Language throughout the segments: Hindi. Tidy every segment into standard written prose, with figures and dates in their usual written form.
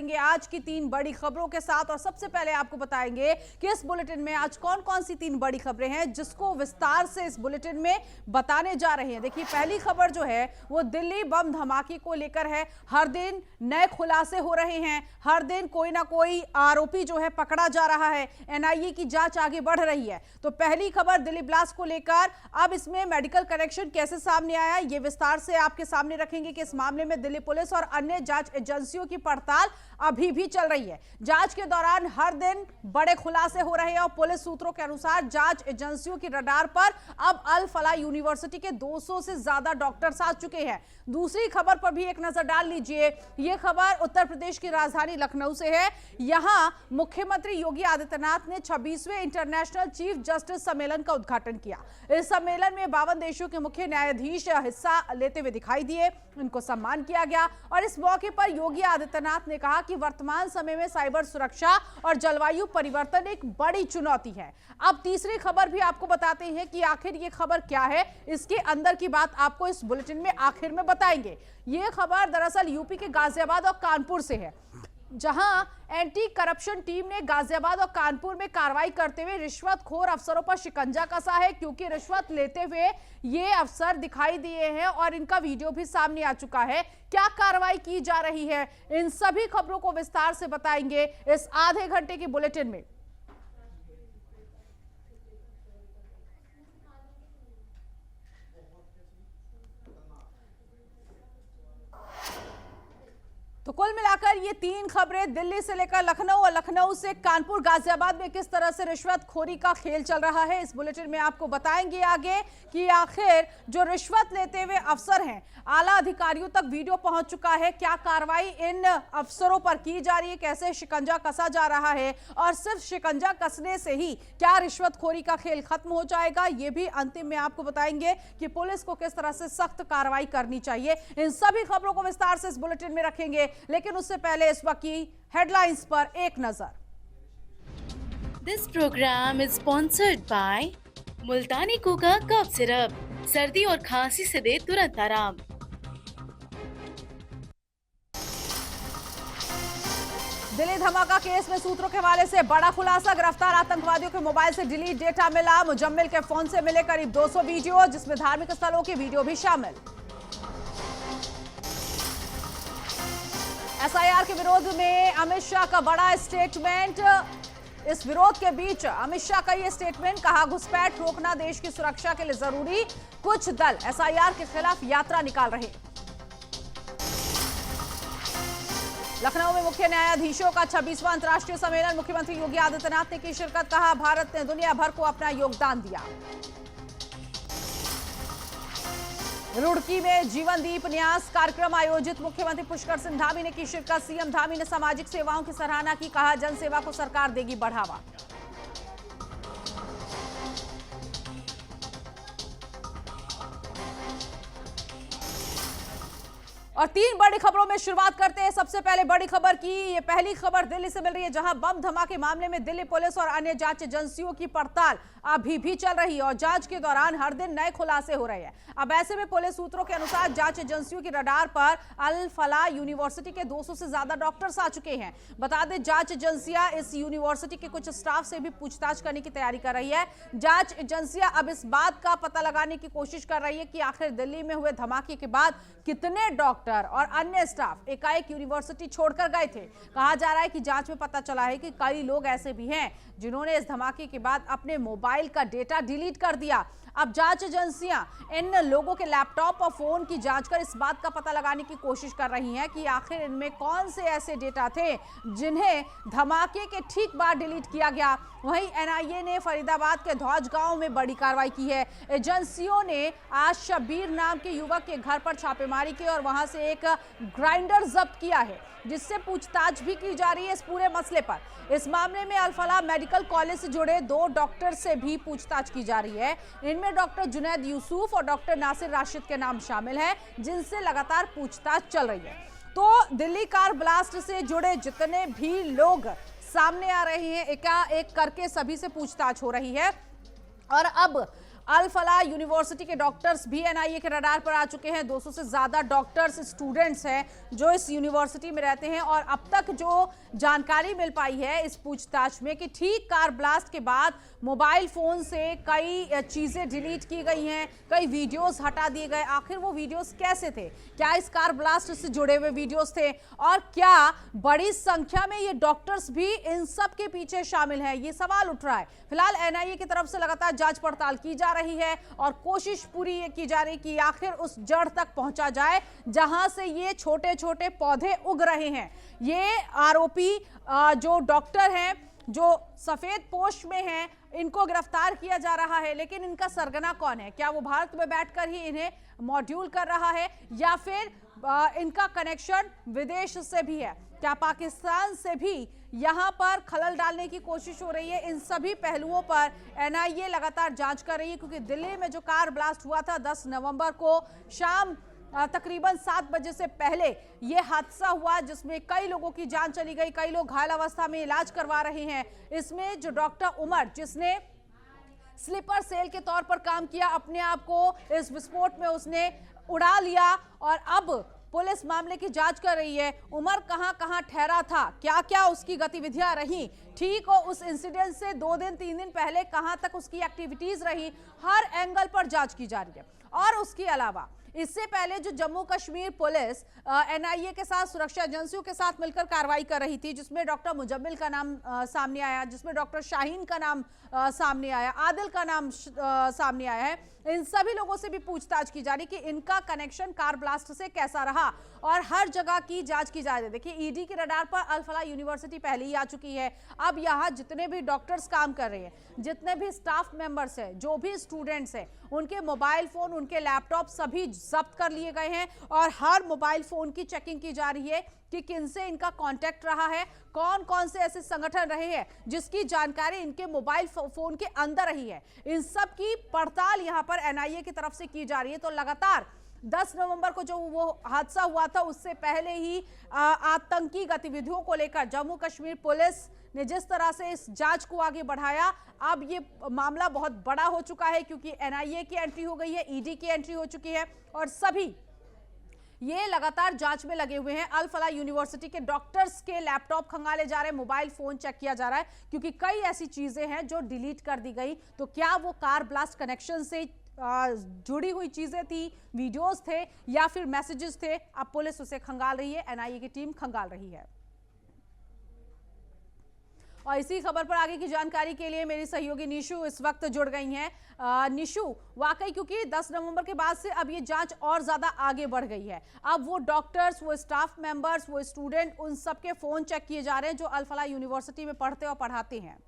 करेंगे आज की 3 बड़ी खबरों के साथ। और सबसे पहले आपको बताएंगे कि इस बुलेटिन में आज कौन कौन सी 3 बड़ी खबरें हैं जिसको विस्तार से इस बुलेटिन में बताने जा रहे हैं। देखिए, पहली खबर जो है वो दिल्ली बम धमाके को लेकर है। हर दिन नए खुलासे हो रहे हैं, हर दिन कोई ना कोई आरोपी जो है पकड़ा जा रहा है, एनआईए की जांच आगे बढ़ रही है। तो पहली खबर दिल्ली ब्लास्ट को लेकर, अब इसमें मेडिकल कनेक्शन कैसे सामने आया ये विस्तार से आपके सामने रखेंगे कि इस मामले में दिल्ली पुलिस और अन्य जांच एजेंसियों की पड़ताल अभी भी चल रही है। जांच के दौरान हर दिन बड़े खुलासे हो रहे हैं और पुलिस सूत्रों के अनुसार जांच एजेंसियों की रडार पर अब अल फलाह यूनिवर्सिटी के 200 से ज्यादा डॉक्टर्स आ चुके हैं। दूसरी खबर पर भी एक नजर डाल लीजिए। यह खबर उत्तर प्रदेश की राजधानी लखनऊ से है। यहां मुख्यमंत्री योगी आदित्यनाथ ने 26वें इंटरनेशनल चीफ जस्टिस सम्मेलन का उद्घाटन किया। इस सम्मेलन में 52 देशों के मुख्य न्यायाधीश हिस्सा लेते हुए दिखाई दिए, उनको सम्मान किया गया। और इस मौके पर योगी आदित्यनाथ ने कहा कि वर्तमान समय में साइबर सुरक्षा और जलवायु परिवर्तन एक बड़ी चुनौती है। अब तीसरी खबर भी आपको बताते हैं कि आखिर ये खबर क्या है, इसके अंदर की बात आपको इस बुलेटिन में आखिर में बताएंगे। ये खबर दरअसल यूपी के गाजियाबाद और कानपुर से है, जहां एंटी करप्शन टीम ने गाजियाबाद और कानपुर में कार्रवाई करते हुए रिश्वतखोर अफसरों पर शिकंजा कसा है, क्योंकि रिश्वत लेते हुए ये अफसर दिखाई दिए हैं और इनका वीडियो भी सामने आ चुका है। क्या कार्रवाई की जा रही है, इन सभी खबरों को विस्तार से बताएंगे इस आधे घंटे के बुलेटिन में। तो कुल मिलाकर ये 3 खबरें दिल्ली से लेकर लखनऊ और लखनऊ से कानपुर गाजियाबाद में किस तरह से रिश्वतखोरी का खेल चल रहा है, इस बुलेटिन में आपको बताएंगे आगे कि आखिर जो रिश्वत लेते हुए अफसर हैं, आला अधिकारियों तक वीडियो पहुंच चुका है। क्या कार्रवाई इन अफसरों पर की जा रही है, कैसे शिकंजा कसा जा रहा है, और सिर्फ शिकंजा कसने से ही क्या रिश्वतखोरी का खेल खत्म हो जाएगा, ये भी अंतिम में आपको बताएंगे कि पुलिस को किस तरह से सख्त कार्रवाई करनी चाहिए। इन सभी खबरों को विस्तार से इस बुलेटिन में रखेंगे, लेकिन उससे पहले इस वक्त की हेडलाइंस पर एक नजर। This program is sponsored by Multani Koka cough syrup, सर्दी और खांसी से दे तुरंत आराम। दिल्ली धमाका केस में सूत्रों के हवाले से बड़ा खुलासा, गिरफ्तार आतंकवादियों के मोबाइल से डिलीट डेटा मिला। मुजम्मिल के फोन से मिले करीब 200 वीडियो, जिसमें धार्मिक स्थलों के वीडियो भी शामिल। एसआईआर के विरोध में अमित शाह का बड़ा स्टेटमेंट। इस विरोध के बीच अमित शाह का यह स्टेटमेंट, कहा घुसपैठ रोकना देश की सुरक्षा के लिए जरूरी, कुछ दल एसआईआर के खिलाफ यात्रा निकाल रहे। लखनऊ में मुख्य न्यायाधीशों का 26वां अंतर्राष्ट्रीय सम्मेलन, मुख्यमंत्री योगी आदित्यनाथ ने की शिरकत, कहा भारत ने दुनिया भर को अपना योगदान दिया। रुड़की में जीवन दीप न्यास कार्यक्रम आयोजित, मुख्यमंत्री पुष्कर सिंह धामी ने की शिरकत। सीएम धामी ने सामाजिक सेवाओं की सराहना की, कहा जनसेवा को सरकार देगी बढ़ावा। और 3 बड़ी खबरों में शुरुआत करते हैं। सबसे पहले बड़ी खबर की, ये पहली खबर दिल्ली से मिल रही है, जहां बम धमाके मामले में दिल्ली पुलिस और अन्य जांच एजेंसियों की पड़ताल अभी भी चल रही है और जांच के दौरान हर दिन नए खुलासे हो रहे हैं। अब ऐसे में पुलिस सूत्रों के अनुसार जांच एजेंसियों की रडार पर अल फलाह यूनिवर्सिटी के 200 से ज्यादा डॉक्टर्स आ चुके हैं। बता दें, जांच एजेंसियां इस यूनिवर्सिटी के कुछ स्टाफ से भी पूछताछ करने की तैयारी कर रही है। जांच एजेंसियां अब इस बात का पता लगाने की कोशिश कर रही है कि आखिर दिल्ली में हुए धमाके के बाद कितने डॉक्टर और अन्य स्टाफ एकाएक यूनिवर्सिटी छोड़कर गए थे। कहा जा रहा है कि जांच में पता चला है कि कई लोग ऐसे भी हैं जिन्होंने इस धमाके के बाद अपने मोबाइल का डेटा डिलीट कर दिया। अब जांच एजेंसियां इन लोगों के लैपटॉप और फोन की जांच कर इस बात का पता लगाने की कोशिश कर रही हैं कि आखिर इनमें कौन से ऐसे डेटा थे जिन्हें धमाके के ठीक बाद डिलीट किया गया। वहीं एनआईए ने फरीदाबाद के धौज गांव में बड़ी कार्रवाई की है। एजेंसियों ने आज शब्बीर नाम के युवक के घर पर छापेमारी की और वहां से एक ग्राइंडर जब्त किया है, जिससे पूछताछ भी की जा रही है इस पूरे मसले पर। इस मामले में अल फलाह मेडिकल कॉलेज से जुड़े 2 डॉक्टर से भी पूछताछ की जा रही है। इनमें डॉक्टर जुनैद यूसुफ और डॉक्टर नासिर राशिद के नाम शामिल हैं, जिनसे लगातार पूछताछ चल रही है। तो दिल्ली कार ब्लास्ट से जुड़े जितने भी लोग सामने आ रहे हैं, एकाएक करके सभी से पूछताछ हो रही है। और अब अल फलाह यूनिवर्सिटी के डॉक्टर्स भी एनआईए के रडार पर आ चुके हैं। 200 से ज्यादा डॉक्टर्स, स्टूडेंट्स हैं जो इस यूनिवर्सिटी में रहते हैं और अब तक जो जानकारी मिल पाई है इस पूछताछ में कि ठीक कार ब्लास्ट के बाद मोबाइल फोन से कई चीजें डिलीट की गई हैं, कई वीडियोस हटा दिए गए। आखिर वो वीडियोस कैसे थे? क्या इस कार ब्लास्ट से जुड़े हुए वीडियोस थे? और क्या बड़ी संख्या में ये डॉक्टर्स भी इन सब के पीछे शामिल हैं? ये सवाल उठ रहा है। फिलहाल एनआईए की तरफ से लगातार जांच पड़ताल की जा रही है और कोशिश पूरी ये की जा रही कि आखिर उस जड़ तक पहुंचा जाए जहां से ये छोटे छोटे पौधे उग रहे हैं। ये आरोपी जो डॉक्टर हैं, जो सफेद पोश में हैं, इनको गिरफ्तार किया जा रहा है, लेकिन इनका सरगना कौन है? क्या वो भारत में बैठकर ही इन्हें मॉड्यूल कर रहा है या फिर इनका कनेक्शन विदेश से भी है? क्या पाकिस्तान से भी यहां पर खलल डालने की कोशिश हो रही है? इन सभी पहलुओं पर एनआईए लगातार जांच कर रही है, क्योंकि दिल्ली में जो कार ब्लास्ट हुआ था 10 नवंबर को शाम तकरीबन 7 बजे से पहले यह हादसा हुआ जिसमें कई लोगों की जान चली गई, कई लोग घायल अवस्था में इलाज करवा रहे हैं। इसमें जो डॉक्टर उमर, जिसने स्लीपर सेल के तौर पर काम किया, अपने आप को इस विस्फोट में उसने उड़ा लिया और अब पुलिस मामले की जांच कर रही है। उमर कहां कहां ठहरा था, क्या क्या उसकी गतिविधियां रही, ठीक हो उस इंसिडेंट से 2 दिन 3 दिन पहले कहां तक उसकी एक्टिविटीज रही, हर एंगल पर जांच की जा रही है। और उसके अलावा इससे पहले जो जम्मू कश्मीर पुलिस एनआईए के साथ, सुरक्षा एजेंसियों के साथ मिलकर कार्रवाई कर रही थी, जिसमें डॉक्टर मुजम्मिल का नाम सामने आया, जिसमें डॉक्टर शाहीन का नाम सामने आया, आदिल का नाम सामने आया है, इन सभी लोगों से भी पूछताछ की जा रही कि इनका कनेक्शन कार ब्लास्ट से कैसा रहा और हर जगह की जांच की जा रही है। देखिए, ईडी के रडार पर अल फलाह यूनिवर्सिटी पहले ही आ चुकी है। अब यहाँ जितने भी डॉक्टर्स काम कर रहे हैं, जितने भी स्टाफ मेंबर्स हैं, जो भी स्टूडेंट्स हैं, उनके मोबाइल फोन, उनके लैपटॉप सभी जब्त कर लिए गए हैं और हर मोबाइल फोन की चेकिंग की जा रही है कि किनसे इनका कांटेक्ट रहा है, कौन कौन से ऐसे संगठन रहे हैं जिसकी जानकारी इनके मोबाइल फोन के अंदर रही है। इन सब की पड़ताल यहां पर एनआईए की तरफ से की जा रही है। तो लगातार 10 नवंबर को जो वो हादसा हुआ था उससे पहले ही आतंकी गतिविधियों को लेकर जम्मू कश्मीर पुलिस ने जिस तरह से इस जांच को आगे बढ़ाया, अब ये मामला बहुत बड़ा हो चुका है, क्योंकि एनआईए की एंट्री हो गई है, ईडी की एंट्री हो चुकी है और सभी ये लगातार जांच में लगे हुए हैं। अल फलाह यूनिवर्सिटी के डॉक्टर्स के लैपटॉप खंगाले जा रहे हैं, मोबाइल फोन चेक किया जा रहा है, क्योंकि कई ऐसी चीजें हैं जो डिलीट कर दी गई। तो क्या वो कार ब्लास्ट कनेक्शन से जुड़ी हुई चीजें थी, वीडियोस थे या फिर मैसेजेस थे? अब पुलिस उसे खंगाल रही है, एनआईए की टीम खंगाल रही है। और इसी खबर पर आगे की जानकारी के लिए मेरी सहयोगी निशु इस वक्त जुड़ गई हैं। निशु, वाकई क्योंकि 10 नवंबर के बाद से अब ये जांच और ज्यादा आगे बढ़ गई है, अब वो डॉक्टर्स, वो स्टाफ मेंबर्स, वो स्टूडेंट, उन सबके फोन चेक किए जा रहे हैं जो अल फलाह यूनिवर्सिटी में पढ़ते और पढ़ाते हैं।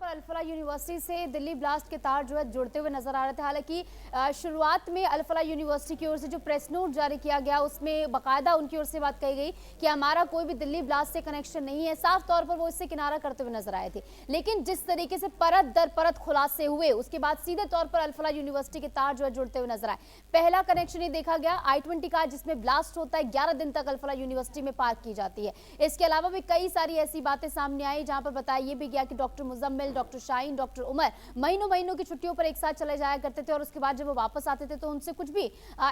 अल फलाह यूनिवर्सिटी से दिल्ली ब्लास्ट के तार जो है जुड़ते हुए नजर आ रहे थे। हालांकि शुरुआत में अल फलाह यूनिवर्सिटी की ओर से जो प्रेस नोट जारी किया गया उसमें बाकायदा उनकी ओर से बात कही गई कि हमारा कोई भी दिल्ली ब्लास्ट से कनेक्शन नहीं है। साफ तौर पर वो इससे किनारा करते हुए नजर आए थे, लेकिन जिस तरीके से परत दर परत खुलासे हुए उसके बाद सीधे तौर पर अल फलाह यूनिवर्सिटी के तार जो है जुड़ते हुए नजर आए। पहला कनेक्शन ये देखा गया I-20 का, जिसमें ब्लास्ट होता है, 11 दिन तक अल फलाह यूनिवर्सिटी में पार्क की जाती है। इसके अलावा भी कई सारी ऐसी बातें सामने आई जहां पर बताया यह भी गया कि doctor Muzammil, doctor Shaheen, doctor Umar महीनों महीनों की छुट्टियों पर एक साथ चले जाया करते थे और उसके बाद जब वो वापस आते थे तो उनसे कुछ भी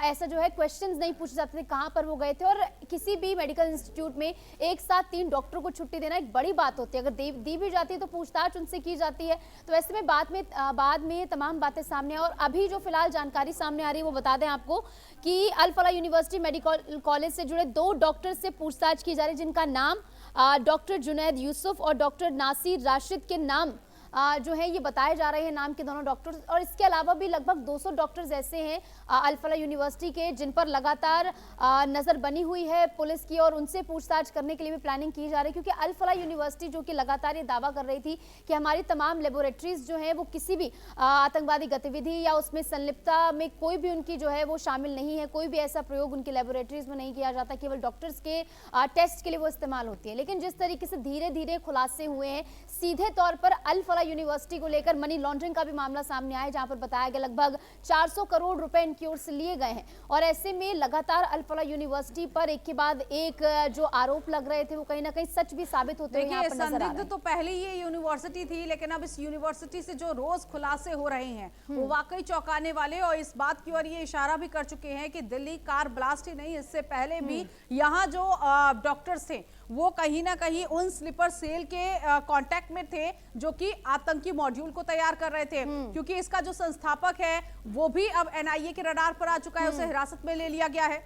ऐसा जो है क्वेश्चंस नहीं पूछे जाते थे कहां पर वो गए थे। और किसी भी मेडिकल इंस्टीट्यूट में एक साथ 3 डॉक्टरों को छुट्टी देना एक बड़ी बात होती है, अगर दी भी जाती है तो पूछताछ उनसे की जाती है। तो ऐसे में बाद में तमाम बातें सामने और अभी जो फिलहाल जानकारी सामने आ रही है वो बता दें आपको कि अल फलाह यूनिवर्सिटी मेडिकल कॉलेज से जुड़े 2 डॉक्टर से पूछताछ की जा रही है, जिनका नाम डॉक्टर जुनैद यूसुफ और डॉक्टर नासिर राशिद के नाम जो है ये बताए जा रहे हैं, नाम के दोनों डॉक्टर्स। और इसके अलावा भी लगभग 200 डॉक्टर्स ऐसे हैं अल फलाह यूनिवर्सिटी के जिन पर लगातार नजर बनी हुई है पुलिस की और उनसे पूछताछ करने के लिए भी प्लानिंग की जा रही है, क्योंकि अल फलाह यूनिवर्सिटी जो कि लगातार ये दावा कर रही थी कि हमारी तमाम लेबोरेटरीज जो है वो किसी भी आतंकवादी गतिविधि या उसमें संलिप्तता में कोई भी उनकी जो है वो शामिल नहीं है, कोई भी ऐसा प्रयोग उनकी लेबोरेटरीज में नहीं किया जाता, केवल डॉक्टर्स के टेस्ट के लिए वो इस्तेमाल होती है। लेकिन जिस तरीके से धीरे धीरे खुलासे हुए हैं, सीधे तौर पर अल फलाह यूनिवर्सिटी को लेकर मनी लॉन्ड्रिंग का भी मामला सामने आया, जहां पर बताया गया लगभग 400 करोड़ रुपए इनकी ओर से लिए गए हैं। और ऐसे में लगातार अल फलाह यूनिवर्सिटी पर एक के बाद एक जो आरोप लग रहे थे वो कहीं ना कहीं सच भी साबित होते हुए यहाँ पर नजर आ रहे हैं। संदिग्ध तो पहले ये यूनिवर्सिटी थी, लेकिन अब इस यूनिवर्सिटी से जो रोज खुलासे हो रहे हैं वो वाकई चौंकाने वाले, और इस बात की ओर ये इशारा भी कर चुके हैं कि दिल्ली कार ब्लास्ट ही नहीं, इससे पहले भी यहाँ जो डॉक्टर्स थे वो कहीं ना कहीं उन स्लीपर सेल के कांटेक्ट में थे जो कि आतंकी मॉड्यूल को तैयार कर रहे थे, क्योंकि इसका जो संस्थापक है वो भी अब एनआईए के रडार पर आ चुका है, उसे हिरासत में ले लिया गया है।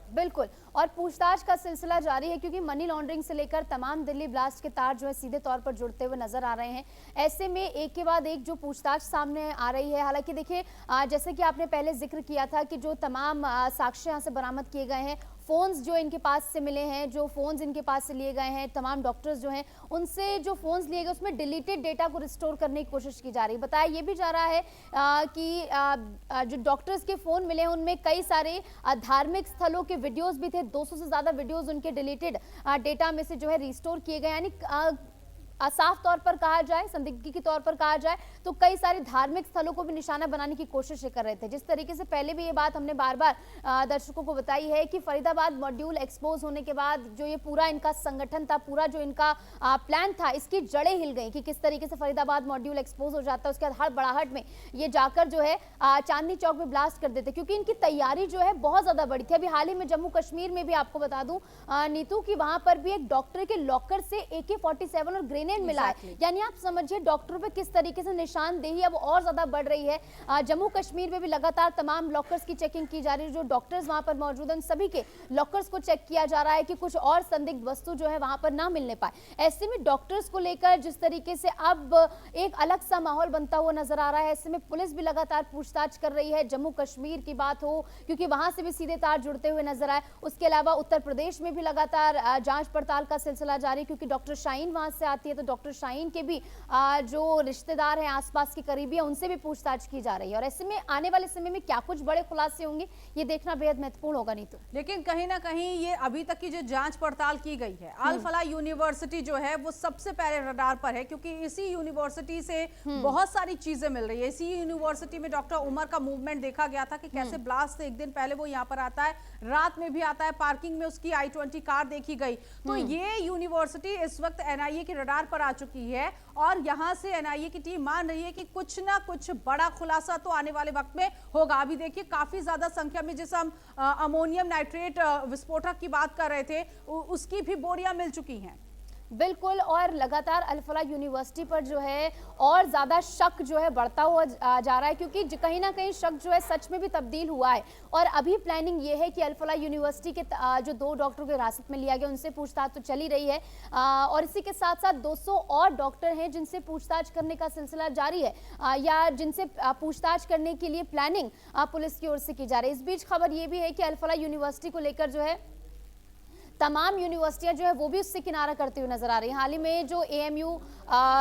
बिल्कुल, और पूछताछ का सिलसिला जारी है, क्योंकि मनी लॉन्ड्रिंग से लेकर तमाम दिल्ली ब्लास्ट के तार जो है सीधे तौर पर जुड़ते हुए नजर आ रहे हैं। ऐसे में एक के बाद एक जो पूछताछ सामने आ रही है। हालांकि देखिए, जैसे कि आपने पहले जिक्र किया था कि जो तमाम साक्ष्य यहाँ से बरामद किए गए हैं, फोन्स जो इनके पास से मिले हैं, जो फोन्स इनके पास से लिए गए हैं, तमाम डॉक्टर्स जो हैं उनसे जो फोन्स लिए गए उसमें डिलीटेड डेटा को रिस्टोर करने की कोशिश की जा रही है। बताया ये भी जा रहा है कि जो डॉक्टर्स के फोन मिले हैं उनमें कई सारे धार्मिक स्थलों के वीडियोस भी थे। 200 से ज्यादा वीडियोस उनके डिलीटेड डेटा में से जो है रिस्टोर किए गए, यानी साफ तौर पर कहा जाए, संदिग्ध के तौर पर कहा जाए तो कई सारे धार्मिक स्थलों को भी निशाना बनाने की कोशिश कर रहे थे। जिस तरीके से पहले भी ये बात हमने बार बार दर्शकों को बताई है कि फरीदाबाद मॉड्यूल एक्सपोज होने के बाद जो ये पूरा इनका संगठन था, पूरा जो इनका प्लान था, इसकी जड़ें हिल गई कि किस तरीके से फरीदाबाद मॉड्यूल एक्सपोज हो जाता है, उसके बाद हड़बड़ाहट में ये जाकर जो है चांदनी चौक में ब्लास्ट कर देते, क्योंकि इनकी तैयारी जो है बहुत ज्यादा बड़ी थी। अभी हाल ही में जम्मू कश्मीर में भी आपको बता दूं नीतू की वहां पर भी एक डॉक्टर के लॉकर से AK-47 और ग्रेनेड मिला है। यानी आप समझिए डॉक्टरों पे किस तरीके से निशानदेही अब और ज्यादा बढ़ रही है। जम्मू कश्मीर में भी लगातार तमाम लॉकर्स की चेकिंग की जा रही है। जो डॉक्टर्स वहां पर मौजूद हैं सभी के लॉकर्स को चेक किया जा रहा है कि कुछ और संदिग्ध वस्तु जो है वहां पर ना मिलने पाए। ऐसे में डॉक्टर्स को लेकर जिस तरीके से अब एक अलग सा माहौल बनता हुआ नजर आ रहा है, ऐसे में पुलिस भी लगातार पूछताछ कर रही है। जम्मू कश्मीर की बात हो, क्योंकि वहां से भी सीधे तार जुड़ते हुए नजर आए। उसके अलावा उत्तर प्रदेश में भी लगातार जांच पड़ताल का सिलसिला जारी, क्योंकि डॉक्टर शाहीन वहां से आती है, तो डॉक्टर शाहीन के भी जो रिश्तेदार हैं, आसपास के करीबी हैं, उनसे भी पूछताछ की जा रही है। और ऐसे में आने वाले समय में क्या कुछ बड़े खुलासे होंगे ये देखना बेहद महत्वपूर्ण होगा। नीतू, लेकिन कहीं ना कहीं ये अभी तक की जो जांच पड़ताल की गई है, अल फलाह यूनिवर्सिटी जो है वो सबसे पहले रडार पर है, क्योंकि इसी यूनिवर्सिटी से बहुत सारी चीजें मिल रही है। इसी यूनिवर्सिटी में डॉक्टर उमर का मूवमेंट देखा गया था कि कैसे ब्लास्ट से एक दिन पहले वो यहाँ पर आता है, रात में भी आता है, पार्किंग में उसकी I-20 कार देखी गई। तो ये यूनिवर्सिटी इस वक्त एनआईए के रडार पर आ चुकी है, और यहां से एनआईए की टीम मान रही है कि कुछ ना कुछ बड़ा खुलासा तो आने वाले वक्त में होगा। अभी देखिए काफी ज्यादा संख्या में, जैसे हम अमोनियम नाइट्रेट विस्फोटक की बात कर रहे थे, उसकी भी बोरियां मिल चुकी हैं। बिल्कुल, और लगातार अल फलाह यूनिवर्सिटी पर जो है और ज़्यादा शक जो है बढ़ता हुआ जा रहा है, क्योंकि कहीं ना कहीं शक जो है सच में भी तब्दील हुआ है। और अभी प्लानिंग ये है कि अल फलाह यूनिवर्सिटी के जो 2 डॉक्टरों को हिरासत में लिया गया, उनसे पूछताछ तो चली रही है, और इसी के साथ साथ 200 और डॉक्टर हैं जिनसे पूछताछ करने का सिलसिला जारी है, या जिनसे पूछताछ करने के लिए प्लानिंग पुलिस की ओर से की जा रही है। इस बीच खबर ये भी है कि अल फलाह यूनिवर्सिटी को लेकर जो है तमाम यूनिवर्सिटियां जो है वो भी उससे किनारा करती हुई नजर आ रही है। हाल ही में जो AMU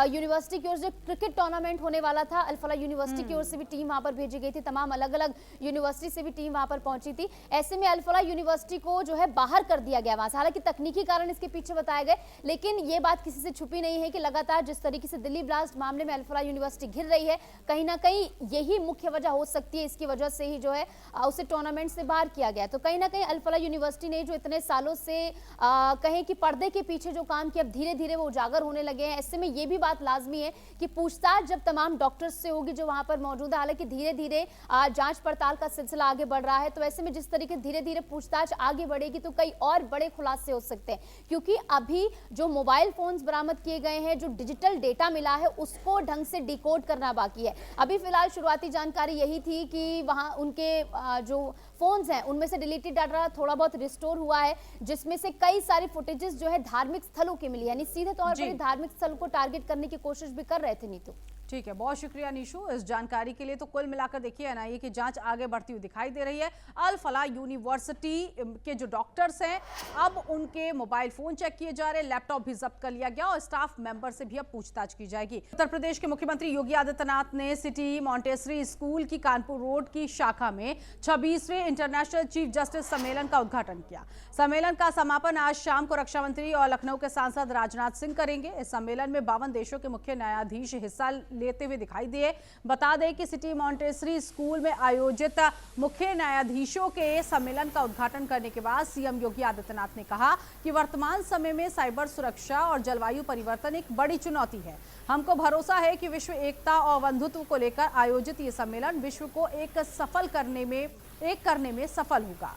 यूनिवर्सिटी की ओर से क्रिकेट टूर्नामेंट होने वाला था, अल फलाह यूनिवर्सिटी की ओर से भी टीम वहां पर भेजी गई थी, तमाम अलग अलग यूनिवर्सिटी से भी टीम वहां पर पहुंची थी। ऐसे में अल फलाह यूनिवर्सिटी को जो है बाहर कर दिया गया वहां से। हालांकि तकनीकी कारण इसके पीछे बताए गए, लेकिन ये बात किसी से छुपी नहीं है कि लगातार जिस तरीके से दिल्ली ब्लास्ट मामले में अल फलाह यूनिवर्सिटी घिर रही है, कहीं ना कहीं यही मुख्य वजह हो सकती है। इसकी वजह से ही जो है उसे टूर्नामेंट से बाहर किया गया। तो कहीं ना कहीं अल फलाह यूनिवर्सिटी ने जो इतने सालों से कहें कि पर्दे के पीछे जो काम किया, अब धीरे धीरे वो उजागर होने लगे हैं। ऐसे में ये भी बात लाजमी है कि पूछताछ जब तमाम डॉक्टर्स से होगी जो वहां पर मौजूद है, हालांकि धीरे धीरे जांच पड़ताल का सिलसिला आगे बढ़ रहा है, तो ऐसे में जिस तरीके धीरे धीरे पूछताछ आगे बढ़ेगी तो कई और बड़े खुलासे हो सकते हैं। क्योंकि अभी जो मोबाइल फोन्स बरामद किए गए हैं, जो डिजिटल डेटा मिला है, उसको ढंग से डिकोड करना बाकी है। अभी फिलहाल शुरुआती जानकारी यही थी कि वहां उनके जो फोन्स हैं उनमें से डिलीटेड डाटा थोड़ा बहुत रिस्टोर हुआ है, जिसमें से कई सारी फुटेजेस जो है धार्मिक स्थलों की मिली, यानी सीधे तौर पर धार्मिक स्थल को टारगेट करने की कोशिश भी कर रहे थे। नीतू, ठीक है, बहुत शुक्रिया निशु इस जानकारी के लिए। तो कुल मिलाकर देखिए एनआईए की जांच आगे बढ़ती हुई दिखाई दे रही है। अल फलाह यूनिवर्सिटी के जो डॉक्टर्स हैं अब उनके मोबाइल फोन चेक किए जा रहे हैं, लैपटॉप भी जब्त कर लिया गया और स्टाफ मेंबर से भी अब पूछताछ की जाएगी। उत्तर प्रदेश के मुख्यमंत्री योगी आदित्यनाथ ने सिटी मॉन्टेसरी स्कूल की कानपुर रोड की शाखा में 26वें इंटरनेशनल चीफ जस्टिस सम्मेलन का उद्घाटन किया। सम्मेलन का समापन आज शाम को रक्षा मंत्री और लखनऊ के सांसद राजनाथ सिंह करेंगे। इस सम्मेलन में 52 देशों के मुख्य न्यायाधीश हिस्सा लेते हुए दिखाई दिए। बता दें कि सिटी मॉन्टेसरी स्कूल में आयोजित मुख्य न्यायाधीशों के सम्मेलन का उद्घाटन करने के बाद सीएम योगी आदित्यनाथ ने कहा कि वर्तमान समय में साइबर सुरक्षा और जलवायु परिवर्तन एक बड़ी चुनौती है। हमको भरोसा है कि विश्व एकता और बंधुत्व को लेकर आयोजित ये सम्मेलन विश्व को एक करने में सफल होगा।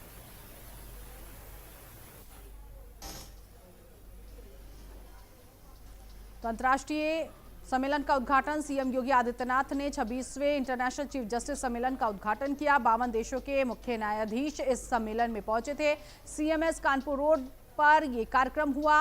तो अंतर्राष्ट्रीय सम्मेलन का उद्घाटन सीएम योगी आदित्यनाथ ने 26वें इंटरनेशनल चीफ जस्टिस सम्मेलन का उद्घाटन किया। 52 देशों के मुख्य न्यायाधीश इस सम्मेलन में पहुंचे थे। सीएमएस कानपुर रोड पर यह कार्यक्रम हुआ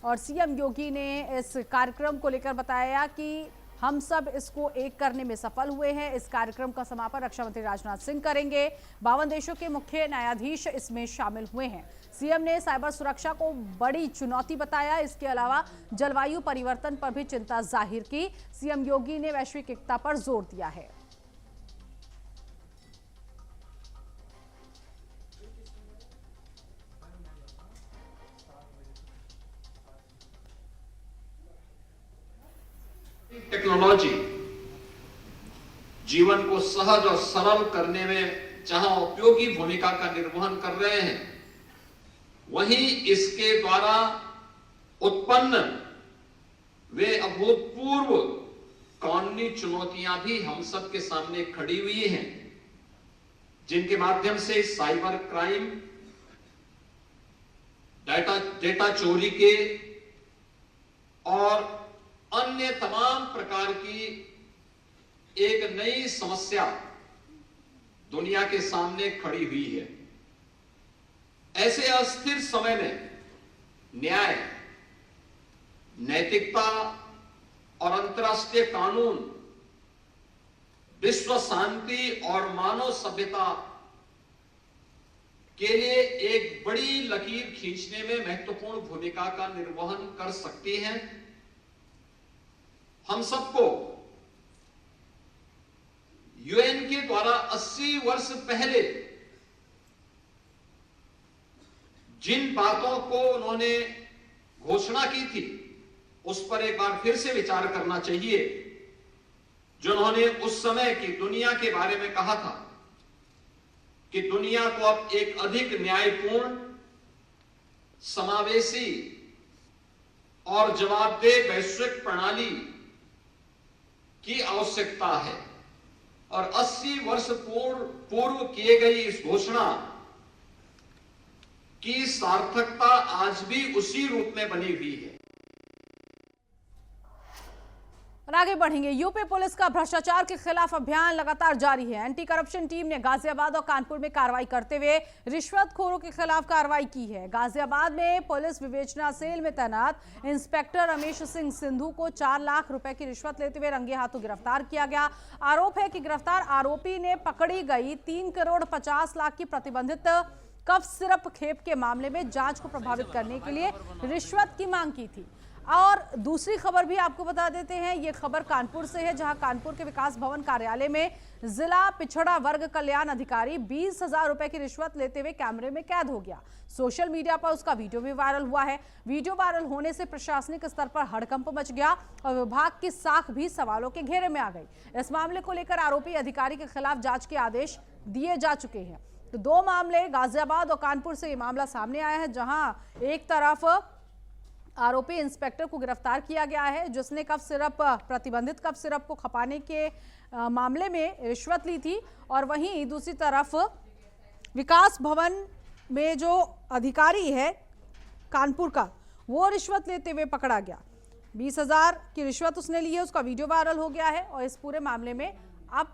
और सीएम योगी ने इस कार्यक्रम को लेकर बताया कि हम सब इसको एक करने में सफल हुए हैं। इस कार्यक्रम का समापन रक्षा मंत्री राजनाथ सिंह करेंगे। 52 देशों के मुख्य न्यायाधीश इसमें शामिल हुए हैं। सीएम ने साइबर सुरक्षा को बड़ी चुनौती बताया। इसके अलावा जलवायु परिवर्तन पर भी चिंता जाहिर की। सीएम योगी ने वैश्विक एकता पर जोर दिया है। टेक्नोलॉजी जीवन को सहज और सरल करने में जहां उपयोगी भूमिका का निर्वहन कर रहे हैं, वहीं इसके द्वारा उत्पन्न वे अभूतपूर्व कानूनी चुनौतियां भी हम सब के सामने खड़ी हुई हैं, जिनके माध्यम से साइबर क्राइम, डेटा चोरी के और अन्य तमाम प्रकार की एक नई समस्या दुनिया के सामने खड़ी हुई है। ऐसे अस्थिर समय में न्याय, नैतिकता और अंतर्राष्ट्रीय कानून विश्व शांति और मानव सभ्यता के लिए एक बड़ी लकीर खींचने में महत्वपूर्ण भूमिका का निर्वहन कर सकती हैं। हम सबको यूएन के द्वारा 80 वर्ष पहले जिन बातों को उन्होंने घोषणा की थी, उस पर एक बार फिर से विचार करना चाहिए। जो उन्होंने उस समय की दुनिया के बारे में कहा था कि दुनिया को अब एक अधिक न्यायपूर्ण, समावेशी और जवाबदेह वैश्विक प्रणाली की आवश्यकता है। और 80 वर्ष पूर्व किए गई इस घोषणा की सार्थकता आज भी उसी रूप में बनी हुई है। और आगे बढ़ेंगे। यूपी पुलिस का भ्रष्टाचार के खिलाफ अभियान लगातार जारी है। एंटी करप्शन टीम ने गाजियाबाद और कानपुर में कार्रवाई करते हुए रिश्वतखोरों के खिलाफ कार्रवाई की है। गाजियाबाद में पुलिस विवेचना सेल में तैनात इंस्पेक्टर रमेश सिंह सिंधु को 4 लाख रुपए की रिश्वत लेते हुए रंगे हाथों गिरफ्तार किया गया। आरोप है कि गिरफ्तार आरोपी ने पकड़ी गई 3 करोड़ 50 लाख की प्रतिबंधित कफ सिरप खेप के मामले में जांच को प्रभावित करने के लिए रिश्वत की मांग की थी। और दूसरी खबर भी आपको बता देते हैं। ये खबर कानपुर से है, जहां कानपुर के विकास भवन कार्यालय में जिला पिछड़ा वर्ग कल्याण अधिकारी 20,000 रुपए की रिश्वत लेते हुए कैमरे में कैद हो गया। सोशल मीडिया पर उसका वीडियो भी वायरल हुआ है। वीडियो वायरल होने से प्रशासनिक स्तर पर हड़कंप मच गया और विभाग की साख भी सवालों के घेरे में आ गई। इस मामले को लेकर आरोपी अधिकारी के खिलाफ जांच के आदेश दिए जा चुके हैं। तो 2 मामले गाजियाबाद और कानपुर से ये मामला सामने आया है, जहां एक तरफ आरोपी इंस्पेक्टर को गिरफ्तार किया गया है, जिसने प्रतिबंधित कफ सिरप को खपाने के मामले में रिश्वत ली थी, और वहीं दूसरी तरफ विकास भवन में जो अधिकारी है कानपुर का, वो रिश्वत लेते हुए पकड़ा गया। 20,000 की रिश्वत उसने ली है, उसका वीडियो वायरल हो गया है। और इस पूरे मामले में अब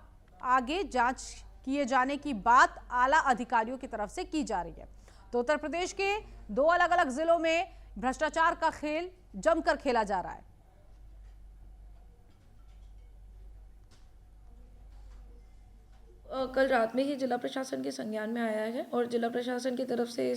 आगे जांच किए जाने की बात आला अधिकारियों की तरफ से की जा रही है। तो उत्तर प्रदेश के 2 अलग अलग जिलों में भ्रष्टाचार का खेल जमकर खेला जा रहा है। कल रात में ही जिला प्रशासन के संज्ञान में आया है और जिला प्रशासन की तरफ से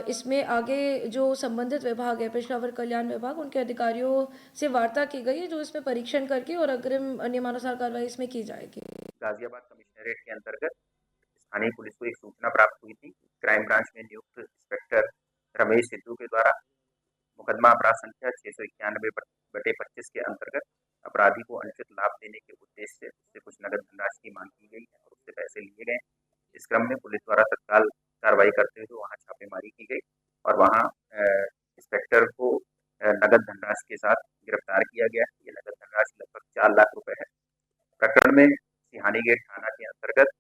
इसमें आगे जो संबंधित विभाग है, पेशेवर कल्याण विभाग, उनके अधिकारियों से वार्ता की गई है, जो इसमें परीक्षण करके और अग्रिम नियमानुसार कार्रवाई इसमें की जाएगी। गाजियाबाद कमिश्नरेट के अंतर्गत स्थानीय पुलिस को एक सूचना प्राप्त हुई थी। क्राइम ब्रांच में नियुक्त इंस्पेक्टर रमेश सिद्धू के द्वारा मुकदमा अपराध संख्या 691/25 के अंतर्गत अपराधी को अनुचित लाभ देने के उद्देश्य से उससे कुछ नगद धनराशि की मांग की गई है और उससे पैसे लिए गए। इस क्रम में पुलिस द्वारा तत्काल कार्रवाई करते हुए वहां छापेमारी की गई और वहां इंस्पेक्टर को नगद धनराशि के साथ गिरफ्तार किया गया। ये नगद धनराशि लगभग 4 लाख रुपए है। प्रकरण में सिहानी गेट थाना के अंतर्गत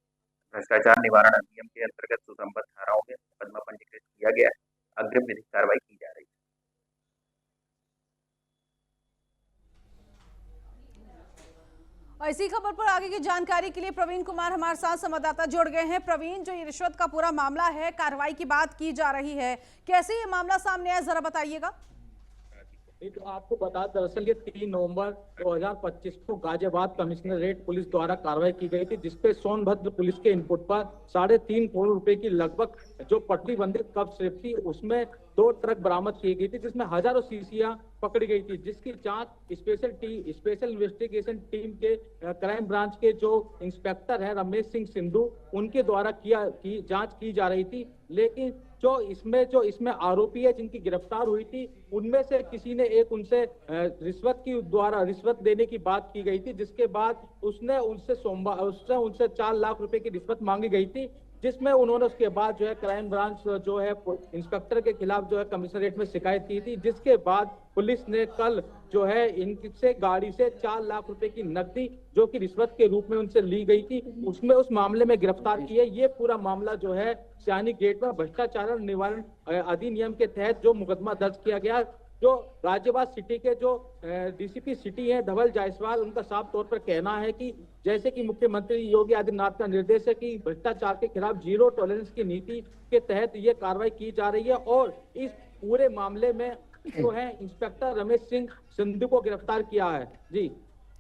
भ्रष्टाचार निवारण अधिनियम के अंतर्गत सुसंबद्ध धाराओं में मुकदमा पंजीकृत किया गया है। अग्रिम विधिक कार्रवाई की जा रही है। और इसी खबर पर आगे की जानकारी के लिए प्रवीण कुमार हमारे साथ संवाददाता जुड़ गए हैं। प्रवीण, जो ये रिश्वत का पूरा मामला है, कार्रवाई की बात की जा रही है, कैसे ये मामला सामने आया, जरा बताइएगा। तो आपको बता, दरअसल ये 3 नवंबर 2025 को गाजियाबाद कमिश्नरेट पुलिस द्वारा कार्रवाई की गई थी, जिसपे सोनभद्र पुलिस के इनपुट पर 3.5 करोड़ रुपए की लगभग जो प्रतिबंधित कब्ज से थी, उसमें 2 ट्रक बरामद की गई थी, जिसमें हजारों शीशियां पकड़ी गई थी, जिसकी जांच स्पेशल इन्वेस्टिगेशन टीम के क्राइम ब्रांच के जो इंस्पेक्टर है रमेश सिंह सिंधु, उनके द्वारा जांच की जा रही थी। लेकिन जो इसमें आरोपी है जिनकी गिरफ्तार हुई थी, उनमें से किसी ने उनसे रिश्वत देने की बात की गई थी, जिसके बाद उसने उनसे 4 लाख रुपए की रिश्वत मांगी गई थी, जिसमें उन्होंने उसके बाद जो है क्राइम ब्रांच जो है इंस्पेक्टर के खिलाफ जो है कमिश्नरेट में शिकायत की थी, जिसके बाद पुलिस ने कल जो है इनसे गाड़ी से 4 लाख रुपए की नकदी जो कि रिश्वत के रूप में उनसे ली गई थी, उसमें उस मामले में गिरफ्तार किए। ये पूरा मामला जो है सिहानी गेट में भ्रष्टाचार निवारण अधिनियम के तहत जो मुकदमा दर्ज किया गया, जो गाजियाबाद सिटी के जो डीसीपी सिटी है धवल जायसवाल, उनका साफ तौर पर कहना है कि जैसे कि मुख्यमंत्री योगी आदित्यनाथ का निर्देश है कि भ्रष्टाचार के खिलाफ जीरो टॉलरेंस की नीति के तहत ये कार्रवाई की जा रही है और इस पूरे मामले में जो है इंस्पेक्टर रमेश सिंह सिंधु को गिरफ्तार किया है। जी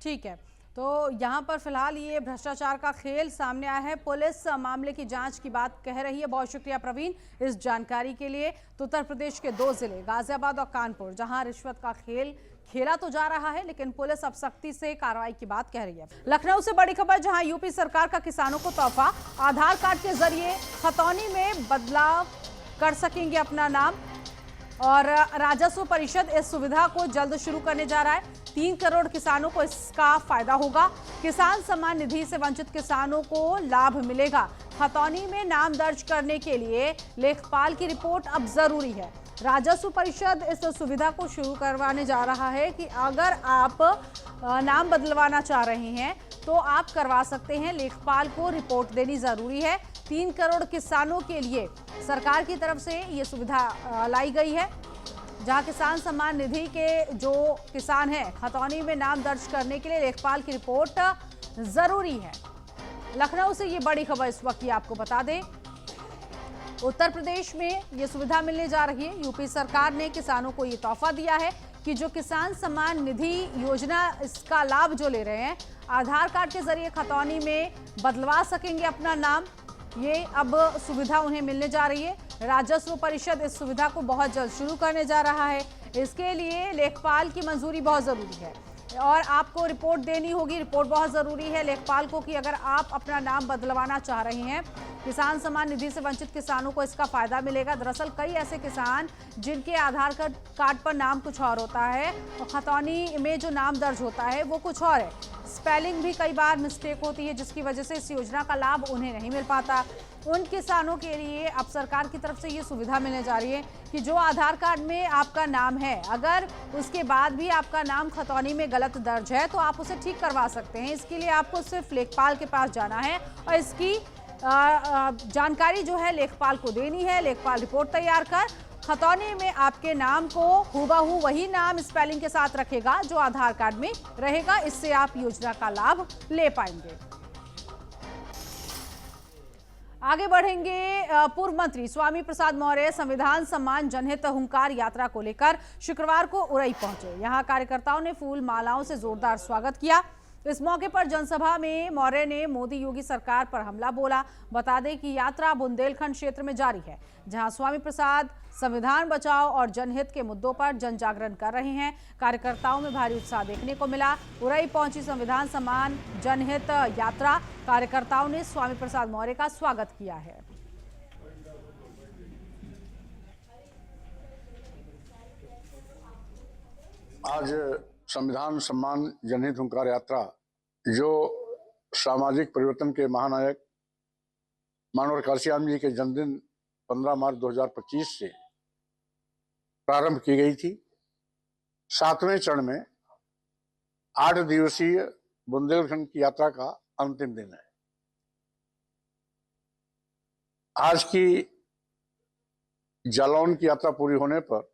ठीक है, तो यहाँ पर फिलहाल ये भ्रष्टाचार का खेल सामने आया है, पुलिस मामले की जांच की बात कह रही है। बहुत शुक्रिया प्रवीण इस जानकारी के लिए। तो उत्तर प्रदेश के 2 जिले गाजियाबाद और कानपुर, जहां रिश्वत का खेल खेला तो जा रहा है, लेकिन पुलिस अब सख्ती से कार्रवाई की बात कह रही है। लखनऊ से बड़ी खबर, जहां यूपी सरकार का किसानों को तोहफा, आधार कार्ड के जरिए खतौनी में बदलाव कर सकेंगे अपना नाम, और राजस्व परिषद इस सुविधा को जल्द शुरू करने जा रहा है। 3 करोड़ किसानों को इसका फायदा होगा। किसान सम्मान निधि से वंचित किसानों को लाभ मिलेगा। खतौनी में नाम दर्ज करने के लिए लेखपाल की रिपोर्ट अब जरूरी है। राजस्व परिषद इस सुविधा को शुरू करवाने जा रहा है कि अगर आप नाम बदलवाना चाह रहे हैं तो आप करवा सकते हैं, लेखपाल को रिपोर्ट देनी जरूरी है। 3 करोड़ किसानों के लिए सरकार की तरफ से ये सुविधा लाई गई है, जहां किसान सम्मान निधि के जो किसान हैं, खतौनी में नाम दर्ज करने के लिए लेखपाल की रिपोर्ट जरूरी है। लखनऊ से ये बड़ी खबर इस वक्त आपको बता दें, उत्तर प्रदेश में ये सुविधा मिलने जा रही है। यूपी सरकार ने किसानों को ये तोहफा दिया है कि जो किसान सम्मान निधि योजना, इसका लाभ जो ले रहे हैं, आधार कार्ड के जरिए खतौनी में बदलवा सकेंगे अपना नाम। ये अब सुविधा उन्हें मिलने जा रही है। राजस्व परिषद इस सुविधा को बहुत जल्द शुरू करने जा रहा है। इसके लिए लेखपाल की मंजूरी बहुत ज़रूरी है और आपको रिपोर्ट देनी होगी। रिपोर्ट बहुत ज़रूरी है लेखपाल को कि अगर आप अपना नाम बदलवाना चाह रहे हैं। किसान सम्मान निधि से वंचित किसानों को इसका फ़ायदा मिलेगा। दरअसल कई ऐसे किसान जिनके आधार कार्ड पर नाम कुछ और होता है और खतौनी में जो नाम दर्ज होता है वो कुछ और है, स्पेलिंग भी कई बार मिस्टेक होती है, जिसकी वजह से इस योजना का लाभ उन्हें नहीं मिल पाता। उन किसानों के लिए अब सरकार की तरफ से ये सुविधा मिलने जा रही है कि जो आधार कार्ड में आपका नाम है, अगर उसके बाद भी आपका नाम खतौनी में गलत दर्ज है तो आप उसे ठीक करवा सकते हैं। इसके लिए आपको सिर्फ लेखपाल के पास जाना है और इसकी जानकारी जो है लेखपाल को देनी है। लेखपाल रिपोर्ट तैयार कर खतौनी में आपके नाम को हूबहू वही नाम स्पेलिंग के साथ रखेगा जो आधार कार्ड में रहेगा। इससे आप योजना का लाभ ले पाएंगे। आगे बढ़ेंगे। पूर्व मंत्री स्वामी प्रसाद मौर्य संविधान सम्मान जनहित हुंकार यात्रा को लेकर शुक्रवार को उरई पहुंचे। यहां कार्यकर्ताओं ने फूल मालाओं से जोरदार स्वागत किया। इस मौके पर जनसभा में मौर्य ने मोदी योगी सरकार पर हमला बोला। बता दें कि यात्रा बुंदेलखंड क्षेत्र में जारी है, जहां स्वामी प्रसाद संविधान बचाओ और जनहित के मुद्दों पर जन जागरण कर रहे हैं। कार्यकर्ताओं में भारी उत्साह देखने को मिला। उरई पहुंची संविधान सम्मान जनहित यात्रा। कार्यकर्ताओं ने स्वामी प्रसाद मौर्य का स्वागत किया है। आज संविधान सम्मान जनहित हुंकार यात्रा जो सामाजिक परिवर्तन के महानायक मानवर काशीराम जी के जन्मदिन 15 मार्च 2025 से प्रारंभ की गई थी। 7वें चरण में 8 दिवसीय बुंदेलखंड की यात्रा का अंतिम दिन है। आज की जालौन की यात्रा पूरी होने पर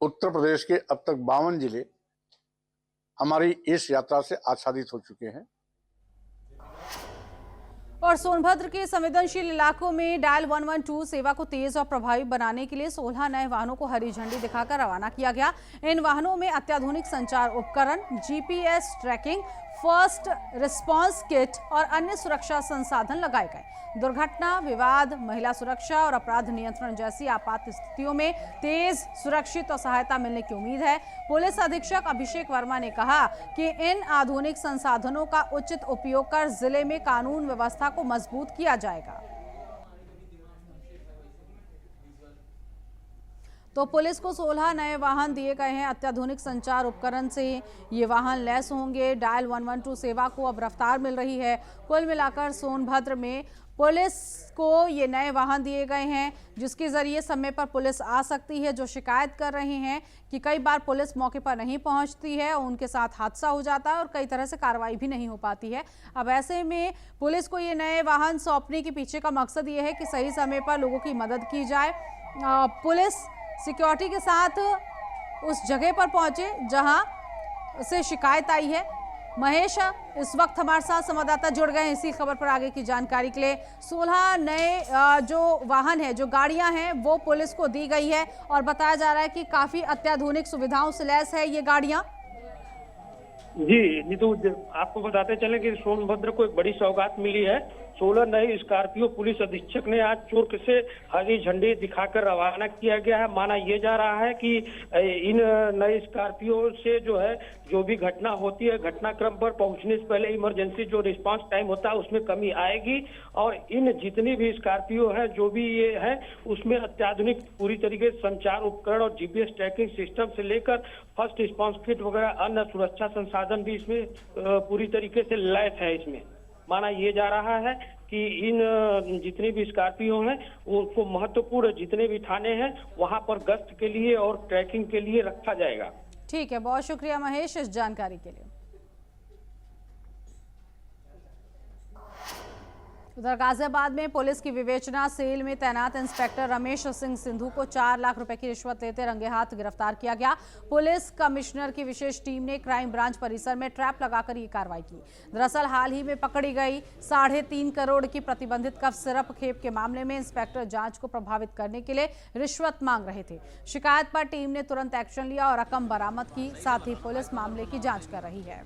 उत्तर प्रदेश के अब तक 52 जिले हमारी इस यात्रा से आच्छादित हो चुके हैं। और सोनभद्र के संवेदनशील इलाकों में डायल 112 सेवा को तेज और प्रभावी बनाने के लिए 16 नए वाहनों को हरी झंडी दिखाकर रवाना किया गया। इन वाहनों में अत्याधुनिक संचार उपकरण, GPS tracking, first response kit और अन्य सुरक्षा संसाधन लगाए गए। दुर्घटना, विवाद, महिला सुरक्षा और अपराध नियंत्रण जैसी आपात स्थितियों में तेज, सुरक्षित और सहायता मिलने की उम्मीद है। पुलिस अधीक्षक अभिषेक वर्मा ने कहा कि इन आधुनिक संसाधनों का उचित उपयोग कर जिले में कानून व्यवस्था को मजबूत किया जाएगा। तो पुलिस को 16 नए वाहन दिए गए हैं। अत्याधुनिक संचार उपकरण से ये वाहन लैस होंगे। डायल 112 सेवा को अब रफ्तार मिल रही है। कुल मिलाकर सोनभद्र में पुलिस को ये नए वाहन दिए गए हैं, जिसके जरिए समय पर पुलिस आ सकती है। जो शिकायत कर रहे हैं कि कई बार पुलिस मौके पर नहीं पहुंचती है, उनके साथ हादसा हो जाता है और कई तरह से कार्रवाई भी नहीं हो पाती है। अब ऐसे में पुलिस को ये नए वाहन सौंपने के पीछे का मकसद ये है कि सही समय पर लोगों की मदद की जाए। पुलिस सिक्योरिटी के साथ उस जगह पर पहुंचे जहां से शिकायत आई है। महेश इस वक्त हमारे साथ संवाददाता जुड़ गए हैं इसी खबर पर आगे की जानकारी के लिए। 16 नए जो वाहन है, जो गाड़ियां हैं, वो पुलिस को दी गई है और बताया जा रहा है कि काफी अत्याधुनिक सुविधाओं से लैस है ये गाड़ियां। जी नीतू, आपको बताते चले कि सोनभद्र को एक बड़ी सौगात मिली है। 16 नई स्कॉर्पियो पुलिस अधीक्षक ने आज चुर्क से हरी झंडी दिखाकर रवाना किया गया है। माना यह जा रहा है कि इन नई स्कॉर्पियो से जो भी घटना होती है, घटनाक्रम पर पहुंचने से पहले इमरजेंसी जो रिस्पांस टाइम होता है उसमें कमी आएगी। और इन जितनी भी स्कॉर्पियो है, जो भी ये है, उसमें अत्याधुनिक पूरी तरीके से संचार उपकरण और जीपीएस ट्रैकिंग सिस्टम से लेकर फर्स्ट रिस्पांस किट वगैरह अन्य सुरक्षा संसाधन भी इसमें पूरी तरीके से लैस है। इसमें माना ये जा रहा है कि इन जितनी भी स्कॉर्पियो हैं उनको महत्वपूर्ण जितने भी थाने हैं वहां पर गश्त के लिए और ट्रैकिंग के लिए रखा जाएगा। ठीक है, बहुत शुक्रिया महेश इस जानकारी के लिए। उधर गाजियाबाद में पुलिस की विवेचना सेल में तैनात इंस्पेक्टर रमेश सिंह सिंधु को 4 लाख रुपए की रिश्वत लेते रंगे हाथ गिरफ्तार किया गया। पुलिस कमिश्नर की विशेष टीम ने क्राइम ब्रांच परिसर में ट्रैप लगाकर ये कार्रवाई की। दरअसल हाल ही में पकड़ी गई 3.5 करोड़ की प्रतिबंधित कफ सिरप खेप के मामले में इंस्पेक्टर जांच को प्रभावित करने के लिए रिश्वत मांग रहे थे। शिकायत पर टीम ने तुरंत एक्शन लिया और रकम बरामद की। साथ ही पुलिस मामले की जाँच कर रही है।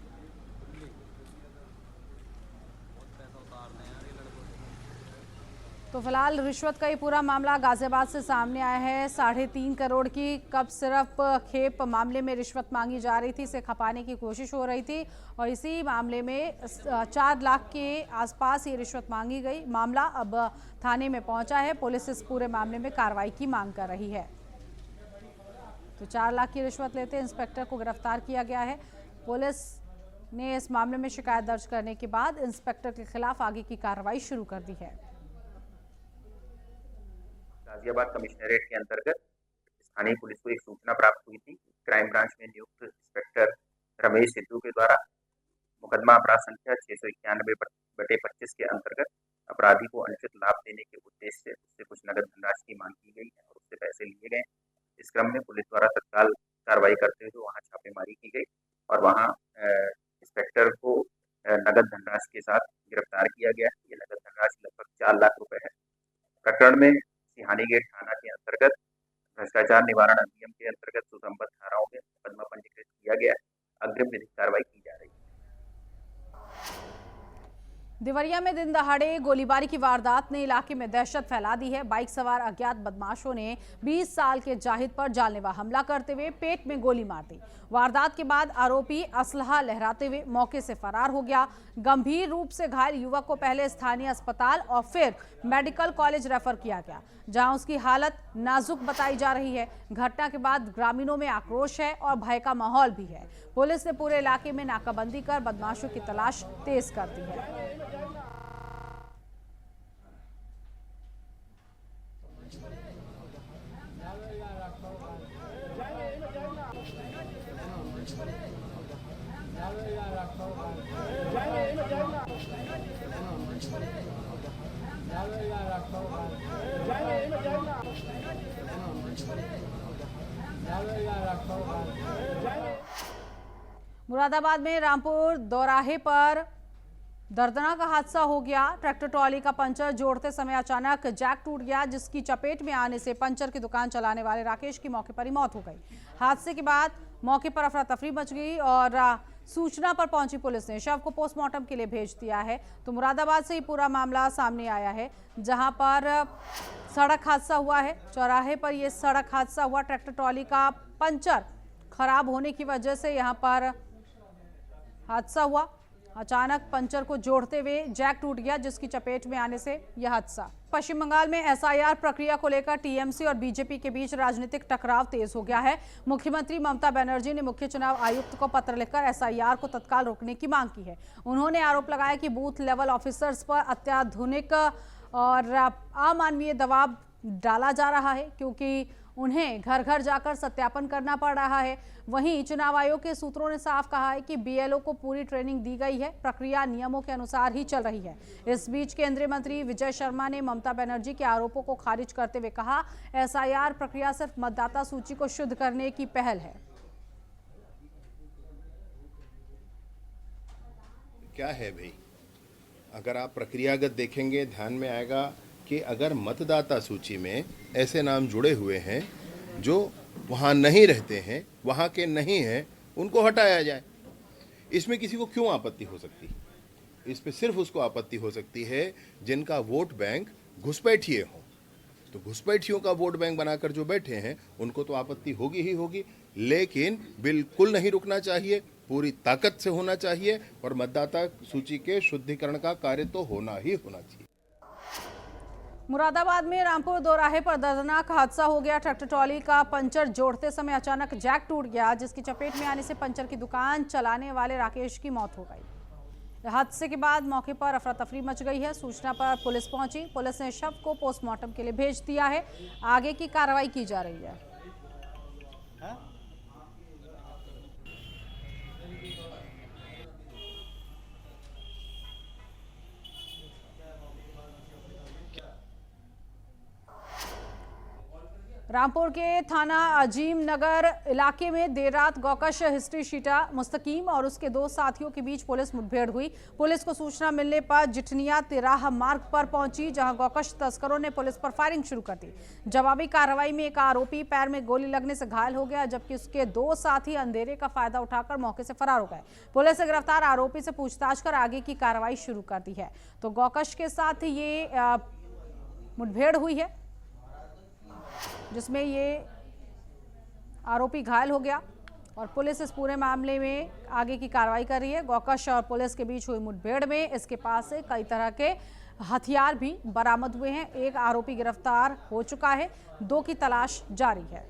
तो फिलहाल रिश्वत का ये पूरा मामला गाजियाबाद से सामने आया है। 3.5 करोड़ की कप सिरप खेप मामले में रिश्वत मांगी जा रही थी, इसे खपाने की कोशिश हो रही थी और इसी मामले में 4 लाख के आसपास ये रिश्वत मांगी गई। मामला अब थाने में पहुंचा है। पुलिस इस पूरे मामले में कार्रवाई की मांग कर रही है। तो 4 लाख की रिश्वत लेते इंस्पेक्टर को गिरफ्तार किया गया है। पुलिस ने इस मामले में शिकायत दर्ज करने के बाद इंस्पेक्टर के खिलाफ आगे की कार्रवाई शुरू कर दी है। गाजियाबाद कमिश्नरेट के अंतर्गत स्थानीय पुलिस को एक सूचना प्राप्त हुई थी। क्राइम ब्रांच में नियुक्त इंस्पेक्टर रमेश सिद्धू के द्वारा मुकदमा अपराध संख्या 691/25 के अंतर्गत अपराधी को अनुचित लाभ देने के उद्देश्य से उससे कुछ नगद धनराशि की मांग की गई है और उससे पैसे लिए गए। इस क्रम में पुलिस द्वारा तत्काल कार्रवाई करते हुए वहां छापेमारी की गई और वहां इंस्पेक्टर को नगद धनराशि के साथ गिरफ्तार किया गया। ये नगद धनराशि लगभग 4 लाख रुपए है। प्रकरण में सिहानी गेट थाना के अंतर्गत भ्रष्टाचार निवारण अधिनियम के अंतर्गत सुसंबद्ध धाराओं में मुकदमा पंजीकृत किया गया। अग्रिम विधिक कार्रवाई की जा रही है। देवरिया में दिन दहाड़े गोलीबारी की वारदात ने इलाके में दहशत फैला दी है। बाइक सवार अज्ञात बदमाशों ने 20 साल के जाहिद पर जानलेवा हमला करते हुए पेट में गोली मार दी। वारदात के बाद आरोपी असलहा लहराते हुए मौके से फरार हो गया। गंभीर रूप से घायल युवक को पहले स्थानीय अस्पताल और फिर मेडिकल कॉलेज रेफर किया गया, जहां उसकी हालत नाजुक बताई जा रही है। घटना के बाद ग्रामीणों में आक्रोश है और भय का माहौल भी है। पुलिस ने पूरे इलाके में नाकाबंदी कर बदमाशों की तलाश तेज कर दी है। मुरादाबाद में रामपुर दोराहे पर दर्दनाक हादसा हो गया। ट्रैक्टर ट्रॉली का पंचर जोड़ते समय अचानक जैक टूट गया, जिसकी चपेट में आने से पंचर की दुकान चलाने वाले राकेश की मौके पर ही मौत हो गई। हादसे के बाद मौके पर अफरा तफरी मच गई और सूचना पर पहुंची पुलिस ने शव को पोस्टमार्टम के लिए भेज दिया है। तो मुरादाबाद से ही पूरा मामला सामने आया है, जहां पर सड़क हादसा हुआ है। चौराहे पर यह सड़क हादसा हुआ। ट्रैक्टर ट्रॉली का पंचर खराब होने की वजह से यहां पर हादसा हुआ। अचानक पंचर को जोड़ते हुए जैक टूट गया, जिसकी चपेट में आने से यह हादसा। पश्चिम बंगाल में एसआईआर प्रक्रिया को लेकर टीएमसी और बीजेपी के बीच राजनीतिक टकराव तेज हो गया है। मुख्यमंत्री ममता बनर्जी ने मुख्य चुनाव आयुक्त को पत्र लिखकर एसआईआर को तत्काल रोकने की मांग की है। उन्होंने आरोप लगाया कि बूथ लेवल ऑफिसर्स पर अत्याधुनिक और अमानवीय दबाव डाला जा रहा है, क्योंकि उन्हें घर घर जाकर सत्यापन करना पड़ रहा है। वहीं चुनाव आयोग के सूत्रों ने साफ कहा है कि बीएलओ को पूरी ट्रेनिंग दी गई है, प्रक्रिया नियमों के अनुसार ही चल रही है। इस बीच केंद्रीय मंत्री विजय शर्मा ने ममता बनर्जी के आरोपों को खारिज करते हुए कहा, एसआईआर प्रक्रिया सिर्फ मतदाता सूची को शुद्ध करने की पहल है। क्या है भाई, अगर आप प्रक्रियागत देखेंगे ध्यान में आएगा कि अगर मतदाता सूची में ऐसे नाम जुड़े हुए हैं जो वहाँ नहीं रहते हैं, वहाँ के नहीं हैं, उनको हटाया जाए। इसमें किसी को क्यों आपत्ति हो सकती? इस पे सिर्फ उसको आपत्ति हो सकती है जिनका वोट बैंक घुसपैठिए हों। तो घुसपैठियों का वोट बैंक बनाकर जो बैठे हैं उनको तो आपत्ति होगी ही होगी, लेकिन बिल्कुल नहीं रुकना चाहिए, पूरी ताकत से होना चाहिए और मतदाता सूची के शुद्धिकरण का कार्य तो होना ही होना चाहिए। मुरादाबाद में रामपुर दोराहे पर दर्दनाक हादसा हो गया। ट्रैक्टर ट्रॉली का पंचर जोड़ते समय अचानक जैक टूट गया, जिसकी चपेट में आने से पंचर की दुकान चलाने वाले राकेश की मौत हो गई। हादसे के बाद मौके पर अफरा तफरी मच गई है। सूचना पर पुलिस पहुंची। पुलिस ने शव को पोस्टमार्टम के लिए भेज दिया है। आगे की कार्रवाई की जा रही है। रामपुर के थाना अजीम नगर इलाके में देर रात गौकश हिस्ट्री शीटा मुस्तकीम और उसके दो साथियों के बीच पुलिस मुठभेड़ हुई। पुलिस को सूचना मिलने पर जिठनिया तिराह मार्ग पर पहुंची, जहां गौकश तस्करों ने पुलिस पर फायरिंग शुरू कर दी। जवाबी कार्रवाई में एक आरोपी पैर में गोली लगने से घायल हो गया, जबकि उसके दो साथी अंधेरे का फायदा उठाकर मौके से फरार हो गए। पुलिस ने गिरफ्तार आरोपी से पूछताछ कर आगे की कार्रवाई शुरू कर दी है। तो गौकश के साथ ये मुठभेड़ हुई है, जिसमें ये आरोपी घायल हो गया और पुलिस इस पूरे मामले में आगे की कार्रवाई कर रही है। गौकश और पुलिस के बीच हुई मुठभेड़ में इसके पास से कई तरह के हथियार भी बरामद हुए हैं। एक आरोपी गिरफ्तार हो चुका है, दो की तलाश जारी है।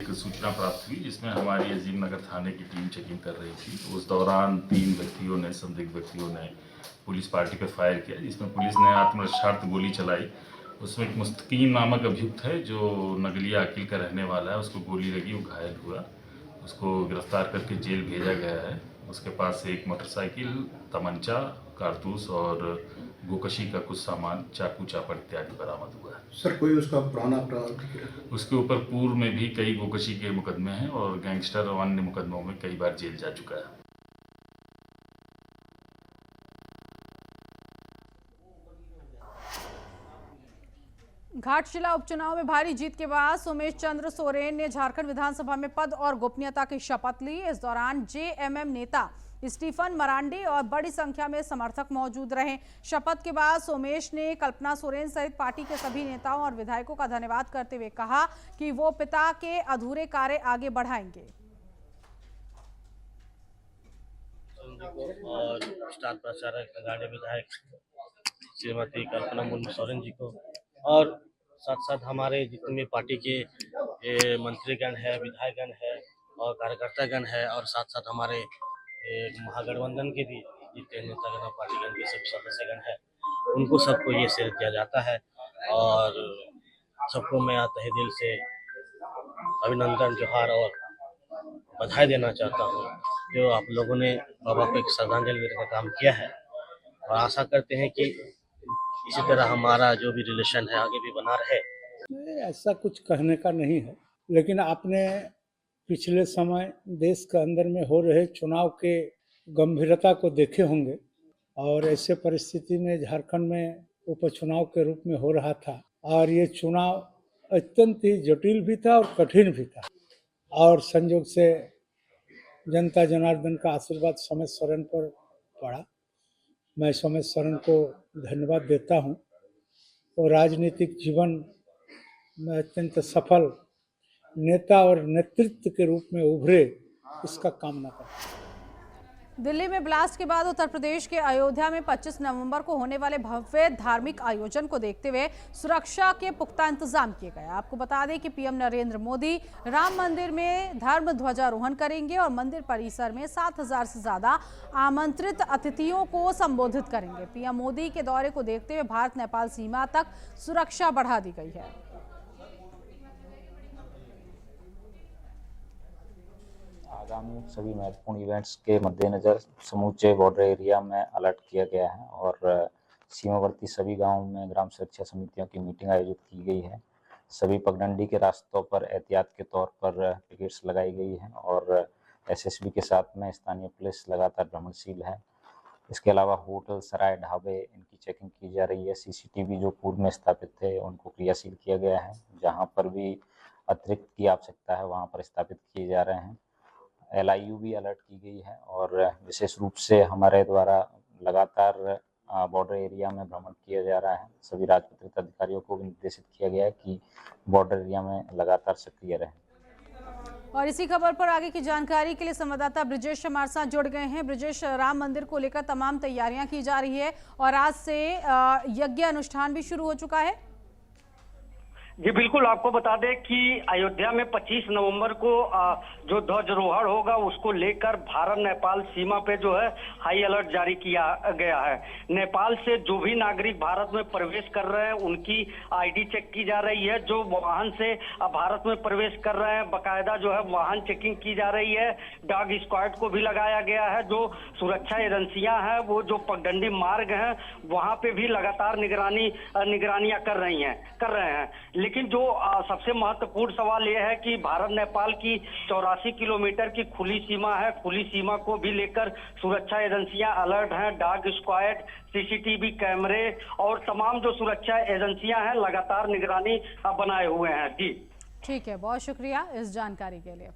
एक सूचना प्राप्त हुई जिसमें हमारी अजीम नगर थाने की टीम चेकिंग कर रही थी। उस दौरान 3 व्यक्तियों ने, संदिग्ध व्यक्तियों ने पुलिस पार्टी पर फायर किया, जिसमें पुलिस ने आत्मरक्षार्थ गोली चलाई। उसमें एक मुस्तकीम नामक अभियुक्त है जो नगलिया अकील का रहने वाला है, उसको गोली लगी, वो घायल हुआ। उसको गिरफ्तार करके जेल भेजा गया है। उसके पास से एक मोटरसाइकिल, तमंचा, कारतूस और गोकशी का कुछ सामान, चाकू चापड़ इत्यादि बरामद हुआ है। सर, कोई उसका पुराना अपराध? उसके ऊपर पूर्व में भी कई गोकशी के मुकदमे हैं और गैंगस्टर और अन्य मुकदमों में कई बार जेल जा चुका है। घाटशिला उपचुनाव में भारी जीत के बाद सोमेश चंद्र सोरेन ने झारखंड विधानसभा में पद और गोपनीयता की शपथ ली। इस दौरान जेएमएम नेता स्टीफन मरांडी और बड़ी संख्या में समर्थक मौजूद रहे। शपथ के बाद सोमेश ने कल्पना सोरेन सहित पार्टी के सभी नेताओं और विधायकों का धन्यवाद करते हुए कहा कि वो पिता के अधूरे कार्य आगे बढ़ाएंगे। और स्टार प्रचारक अगाड़े विधायक श्रीमती कल्पना मुर्मू सोरेन जी को और साथ साथ हमारे जितने भी पार्टी के मंत्रीगण है, विधायकगण है और कार्यकर्तागण है और साथ साथ हमारे महागठबंधन के भी जितने नेतागण और पार्टीगण के सब सदस्यगण है, उनको सबको ये श्रेय दिया जाता है और सबको मैं तहे दिल से अभिनंदन, जोहार और बधाई देना चाहता हूँ जो आप लोगों ने बाबा को एक श्रद्धांजलि देने का काम किया है और आशा करते हैं कि इसी तरह हमारा जो भी रिलेशन है आगे भी बना रहे। ऐसा कुछ कहने का नहीं है, लेकिन आपने पिछले समय देश के अंदर में हो रहे चुनाव के गंभीरता को देखे होंगे और ऐसे परिस्थिति में झारखंड में उपचुनाव के रूप में हो रहा था और ये चुनाव अत्यंत ही जटिल भी था और कठिन भी था और संयोग से जनता जनार्दन का आशीर्वाद सोमेश सोरेन पर पड़ा। मैं सोमेश सोरेन को धन्यवाद देता हूं और राजनीतिक जीवन में अत्यंत सफल नेता और नेतृत्व के रूप में उभरे, इसका कामना करता हूं। दिल्ली में ब्लास्ट के बाद उत्तर प्रदेश के अयोध्या में 25 नवंबर को होने वाले भव्य धार्मिक आयोजन को देखते हुए सुरक्षा के पुख्ता इंतजाम किए गए। आपको बता दें कि पीएम नरेंद्र मोदी राम मंदिर में धर्म ध्वजारोहण करेंगे और मंदिर परिसर में 7,000 से ज्यादा आमंत्रित अतिथियों को संबोधित करेंगे। पीएम मोदी के दौरे को देखते हुए भारत नेपाल सीमा तक सुरक्षा बढ़ा दी गई है। आगामी सभी महत्वपूर्ण इवेंट्स के मद्देनजर समूचे बॉर्डर एरिया में अलर्ट किया गया है और सीमावर्ती सभी गांवों में ग्राम सुरक्षा समितियों की मीटिंग आयोजित की गई है। सभी पगडंडी के रास्तों पर एहतियात के तौर पर पिकेट्स लगाई गई है और एसएसबी के साथ में स्थानीय पुलिस लगातार भ्रमणशील है। इसके अलावा होटल, सराय, ढाबे इनकी चेकिंग की जा रही है। सीसीटीवी जो पूर्व में स्थापित थे उनको क्रियाशील किया गया है। जहाँ पर भी अतिरिक्त की आवश्यकता है वहाँ पर स्थापित किए जा रहे हैं। LIU भी अलर्ट की गई है और विशेष रूप से हमारे द्वारा लगातार बॉर्डर एरिया में भ्रमण किया जा रहा है। सभी राजपत्रित अधिकारियों को भी निर्देशित किया गया है कि बॉर्डर एरिया में लगातार सक्रिय रहें। और इसी खबर पर आगे की जानकारी के लिए संवाददाता ब्रिजेश हमारे साथ जुड़ गए हैं। ब्रिजेश, राम मंदिर को लेकर तमाम तैयारियां की जा रही है और आज से यज्ञ अनुष्ठान भी शुरू हो चुका है। जी बिल्कुल, आपको बता दें कि अयोध्या में 25 नवंबर को जो ध्वजारोहण होगा उसको लेकर भारत नेपाल सीमा पे जो है हाई अलर्ट जारी किया गया है। नेपाल से जो भी नागरिक भारत में प्रवेश कर रहे हैं उनकी आईडी चेक की जा रही है। जो वाहन से भारत में प्रवेश कर रहे हैं बकायदा जो है वाहन चेकिंग की जा रही है। डॉग स्क्वाड को भी लगाया गया है। जो सुरक्षा एजेंसियां हैं वो जो पगडंडी मार्ग हैं वहां पे भी लगातार निगरानियां कर रहे हैं। लेकिन जो सबसे महत्वपूर्ण सवाल यह है कि भारत नेपाल की 84 किलोमीटर की खुली सीमा है। खुली सीमा को भी लेकर सुरक्षा एजेंसियां अलर्ट हैं। डॉग स्क्वाड, सीसीटीवी कैमरे और तमाम जो सुरक्षा एजेंसियां हैं लगातार निगरानी बनाए हुए हैं। जी ठीक है, बहुत शुक्रिया इस जानकारी के लिए।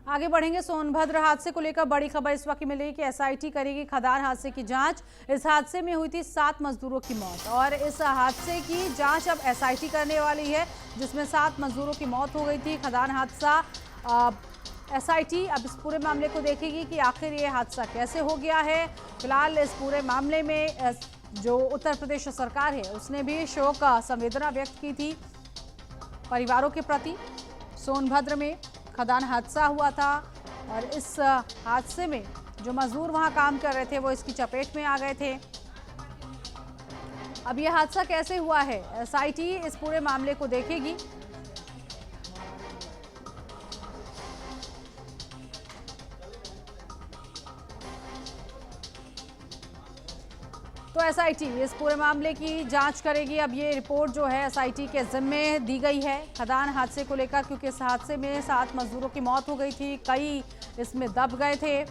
आगे बढ़ेंगे। सोनभद्र हादसे को लेकर बड़ी खबर इस वक्त मिली कि एसआईटी करेगी खदान हादसे की जांच। इस हादसे में हुई थी 7 मजदूरों की मौत और इस हादसे की जांच अब एसआईटी करने वाली है, जिसमें 7 मजदूरों की मौत हो गई थी। खदान हादसा एसआईटी अब इस पूरे मामले को देखेगी कि आखिर ये हादसा कैसे हो गया है। फिलहाल इस पूरे मामले में जो उत्तर प्रदेश सरकार है उसने भी शोक संवेदना व्यक्त की थी परिवारों के प्रति। सोनभद्र में खदान हादसा हुआ था और इस हादसे में जो मजदूर वहां काम कर रहे थे वो इसकी चपेट में आ गए थे। अब यह हादसा कैसे हुआ है एसआईटी इस पूरे मामले को देखेगी। तो एसआईटी इस पूरे मामले की जांच करेगी। अब ये रिपोर्ट जो है एसआईटी के जिम्मे दी गई है खदान हादसे को लेकर, क्योंकि इस हादसे में 7 मजदूरों की मौत हो गई थी, कई इसमें दब गए थे।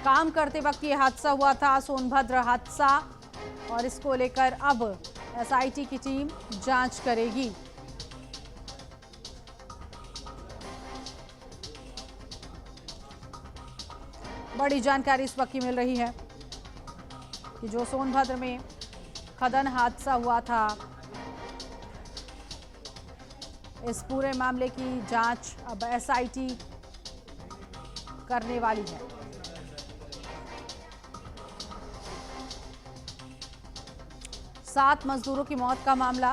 काम करते वक्त ये हादसा हुआ था, सोनभद्र हादसा, और इसको लेकर अब एसआईटी की टीम जांच करेगी। बड़ी जानकारी इस वक्त की मिल रही है कि जो सोनभद्र में खदन हादसा हुआ था, इस पूरे मामले की जांच अब एसआईटी करने वाली है। सात मजदूरों की मौत का मामला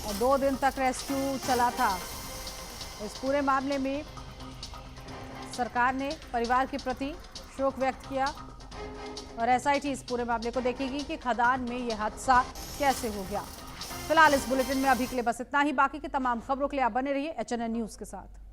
और 2 दिन तक रेस्क्यू चला था। इस पूरे मामले में सरकार ने परिवार के प्रति शोक व्यक्त किया और एसआईटी इस पूरे मामले को देखेगी कि खदान में यह हादसा कैसे हो गया। फिलहाल इस बुलेटिन में अभी के लिए बस इतना ही। बाकी की तमाम खबरों के लिए आप बने रहिए HNN न्यूज के साथ।